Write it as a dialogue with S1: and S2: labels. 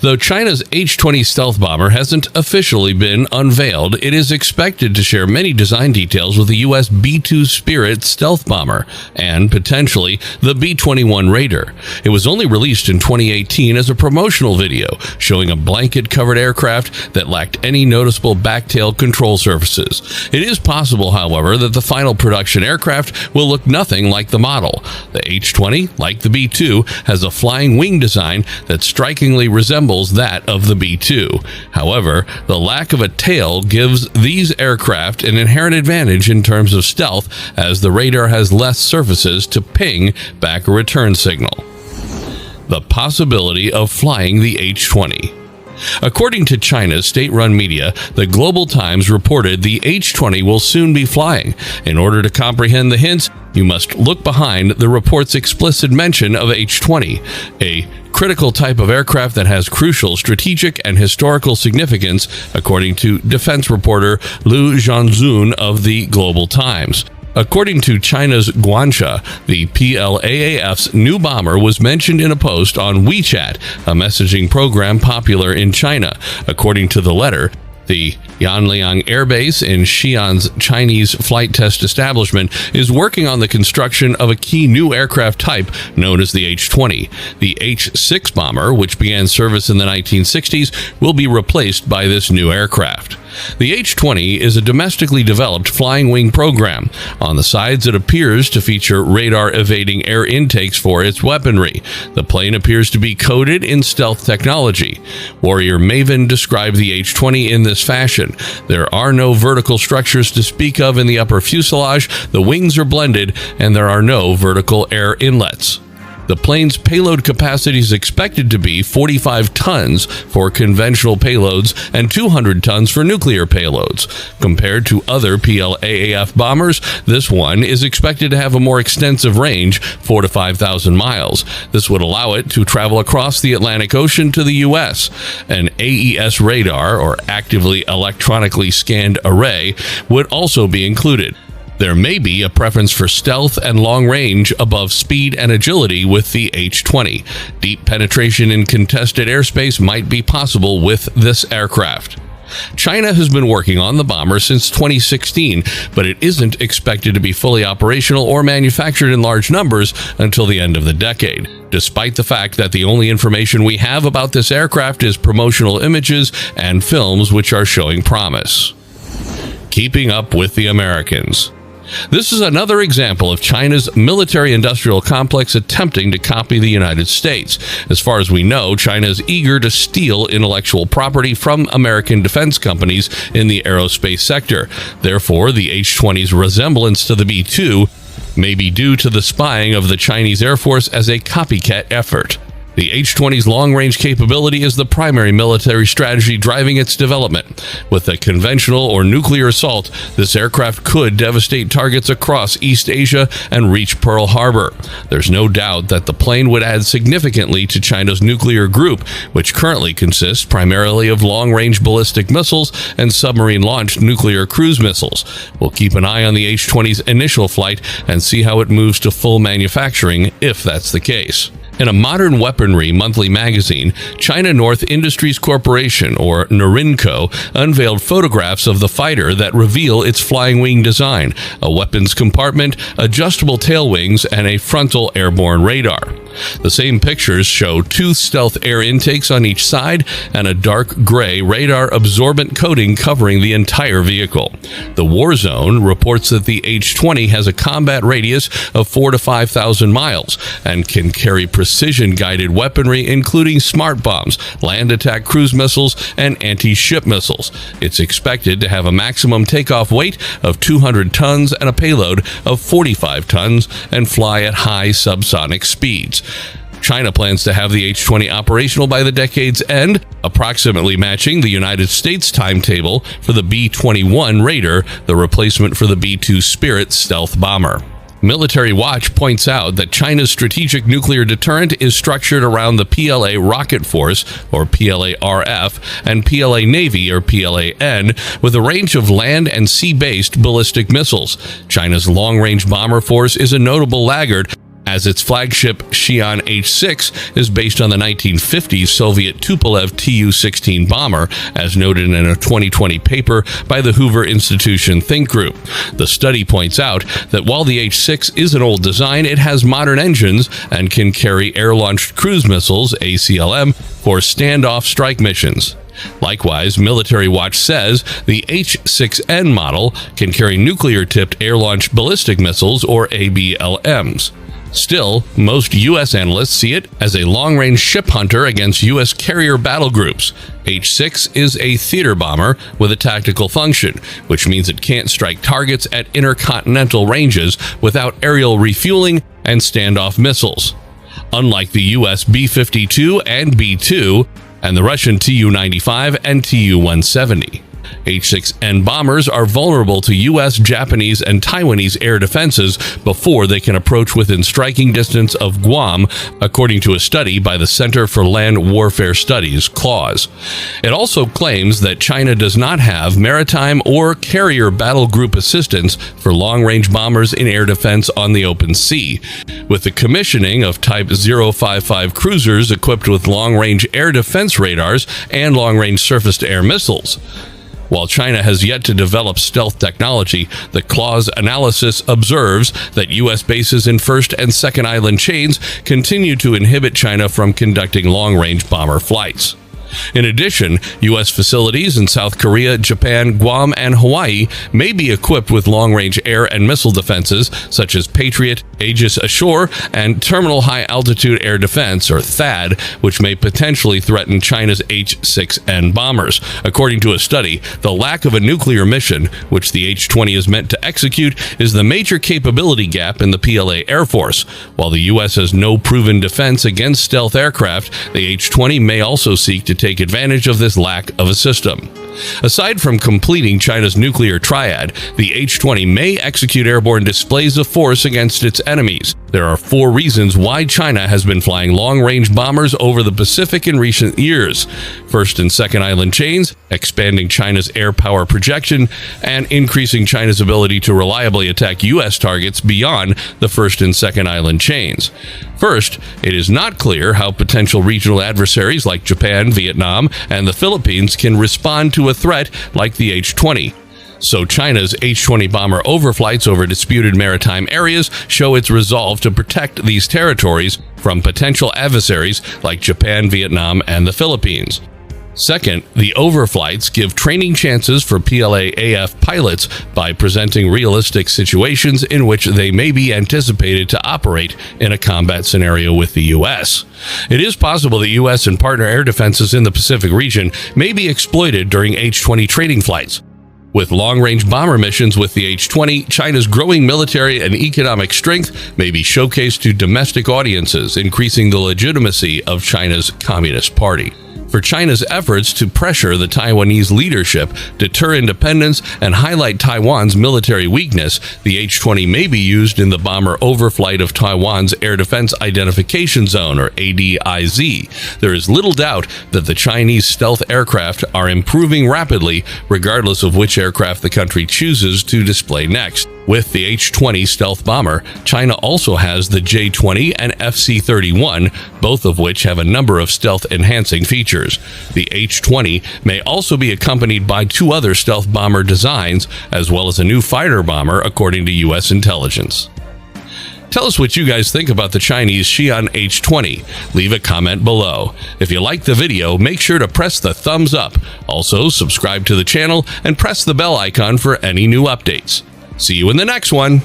S1: Though China's H-20 stealth bomber hasn't officially been unveiled, it is expected to share many design details with the U.S. B-2 Spirit stealth bomber and, potentially, the B-21 Raider. It was only released in 2018 as a promotional video showing a blanket-covered aircraft that lacked any noticeable backtail control surfaces. It is possible, however, that the final production aircraft will look nothing like the model. The H-20, like the B-2, has a flying wing design that strikingly resembles that of the B-2. However, the lack of a tail gives these aircraft an inherent advantage in terms of stealth, as the radar has less surfaces to ping back a return signal. The possibility of flying the H-20. According to China's state-run media, the Global Times reported the H-20 will soon be flying. In order to comprehend the hints, you must look behind the report's explicit mention of H-20, a critical type of aircraft that has crucial strategic and historical significance, according to defense reporter Liu Xuanzun of the Global Times. According to China's Guansha, the PLAAF's new bomber was mentioned in a post on WeChat, a messaging program popular in China. According to the letter, the Yanliang Air Base in Xi'an's Chinese flight test establishment is working on the construction of a key new aircraft type known as the H-20. The H-6 bomber, which began service in the 1960s, will be replaced by this new aircraft. The H-20 is a domestically developed flying wing program. On the sides, it appears to feature radar-evading air intakes for its weaponry. The plane appears to be coded in stealth technology. Warrior Maven described the H-20 in this fashion. There are no vertical structures to speak of in the upper fuselage, the wings are blended, and there are no vertical air inlets. The plane's payload capacity is expected to be 45 tons for conventional payloads and 200 tons for nuclear payloads. Compared to other PLAAF bombers, this one is expected to have a more extensive range, 4,000 to 5,000 miles. This would allow it to travel across the Atlantic Ocean to the U.S. An AES radar, or actively electronically scanned array, would also be included. There may be a preference for stealth and long range above speed and agility with the H-20. Deep penetration in contested airspace might be possible with this aircraft. China has been working on the bomber since 2016, but it isn't expected to be fully operational or manufactured in large numbers until the end of the decade, despite the fact that the only information we have about this aircraft is promotional images and films which are showing promise. Keeping up with the Americans. This is another example of China's military-industrial complex attempting to copy the United States. As far as we know, China is eager to steal intellectual property from American defense companies in the aerospace sector. Therefore, the H-20's resemblance to the B-2 may be due to the spying of the Chinese Air Force as a copycat effort. The H-20's long-range capability is the primary military strategy driving its development. With a conventional or nuclear assault, this aircraft could devastate targets across East Asia and reach Pearl Harbor. There's no doubt that the plane would add significantly to China's nuclear group, which currently consists primarily of long-range ballistic missiles and submarine-launched nuclear cruise missiles. We'll keep an eye on the H-20's initial flight and see how it moves to full manufacturing, if that's the case. In a Modern Weaponry monthly magazine, China North Industries Corporation, or Norinco, unveiled photographs of the fighter that reveal its flying wing design, a weapons compartment, adjustable tail wings, and a frontal airborne radar. The same pictures show two stealth air intakes on each side and a dark gray radar-absorbent coating covering the entire vehicle. The War Zone reports that the H-20 has a combat radius of 4,000 to 5,000 miles and can carry precision-guided weaponry including smart bombs, land attack cruise missiles, and anti-ship missiles. It's expected to have a maximum takeoff weight of 200 tons and a payload of 45 tons and fly at high subsonic speeds. China plans to have the H-20 operational by the decade's end, approximately matching the United States timetable for the B-21 Raider, the replacement for the B-2 Spirit stealth bomber. Military Watch points out that China's strategic nuclear deterrent is structured around the PLA Rocket Force, or PLA-RF, and PLA Navy, or PLA-N, with a range of land and sea-based ballistic missiles. China's long-range bomber force is a notable laggard, as its flagship Xi'an H-6 is based on the 1950s Soviet Tupolev Tu-16 bomber, as noted in a 2020 paper by the Hoover Institution Think Group. The study points out that while the H-6 is an old design, it has modern engines and can carry air-launched cruise missiles, ACLM, for standoff strike missions. Likewise, Military Watch says the H-6N model can carry nuclear-tipped air-launched ballistic missiles, or ABLMs. Still, most U.S. analysts see it as a long-range ship hunter against U.S. carrier battle groups. H-6 is a theater bomber with a tactical function, which means it can't strike targets at intercontinental ranges without aerial refueling and standoff missiles. Unlike the U.S. B-52 and B-2, and the Russian Tu-95 and Tu-170. H-6N bombers are vulnerable to U.S., Japanese, and Taiwanese air defenses before they can approach within striking distance of Guam, according to a study by the Center for Land Warfare Studies, CLAWS. It also claims that China does not have maritime or carrier battle group assistance for long-range bombers in air defense on the open sea, with the commissioning of Type 055 cruisers equipped with long-range air defense radars and long-range surface-to-air missiles. While China has yet to develop stealth technology, the CLAWS analysis observes that U.S. bases in first and second island chains continue to inhibit China from conducting long-range bomber flights. In addition, U.S. facilities in South Korea, Japan, Guam, and Hawaii may be equipped with long-range air and missile defenses such as Patriot, Aegis Ashore, and Terminal High Altitude Air Defense, or THAAD, which may potentially threaten China's H-6N bombers. According to a study, the lack of a nuclear mission, which the H-20 is meant to execute, is the major capability gap in the PLA Air Force. While the U.S. has no proven defense against stealth aircraft, the H-20 may also seek to take advantage of this lack of a system. Aside from completing China's nuclear triad, the H-20 may execute airborne displays of force against its enemies. There are 4 reasons why China has been flying long-range bombers over the Pacific in recent years: first and second island chains, expanding China's air power projection, and increasing China's ability to reliably attack U.S. targets beyond the first and second island chains. First, it is not clear how potential regional adversaries like Japan, Vietnam, and the Philippines can respond to a threat like the H-20. So China's H-20 bomber overflights over disputed maritime areas show its resolve to protect these territories from potential adversaries like Japan, Vietnam, and the Philippines. Second, the overflights give training chances for PLA-AF pilots by presenting realistic situations in which they may be anticipated to operate in a combat scenario with the U.S. It is possible that U.S. and partner air defenses in the Pacific region may be exploited during H-20 training flights. With long-range bomber missions with the H-20, China's growing military and economic strength may be showcased to domestic audiences, increasing the legitimacy of China's Communist Party. For China's efforts to pressure the Taiwanese leadership, deter independence, and highlight Taiwan's military weakness, the H-20 may be used in the bomber overflight of Taiwan's Air Defense Identification Zone, or ADIZ. There is little doubt that the Chinese stealth aircraft are improving rapidly, regardless of which aircraft the country chooses to display next. With the H-20 stealth bomber, China also has the J-20 and FC-31, both of which have a number of stealth-enhancing features. The H-20 may also be accompanied by 2 other stealth bomber designs, as well as a new fighter bomber, according to U.S. intelligence. Tell us what you guys think about the Chinese Xi'an H-20. Leave a comment below. If you liked the video, make sure to press the thumbs up. Also, subscribe to the channel and press the bell icon for any new updates. See you in the next one.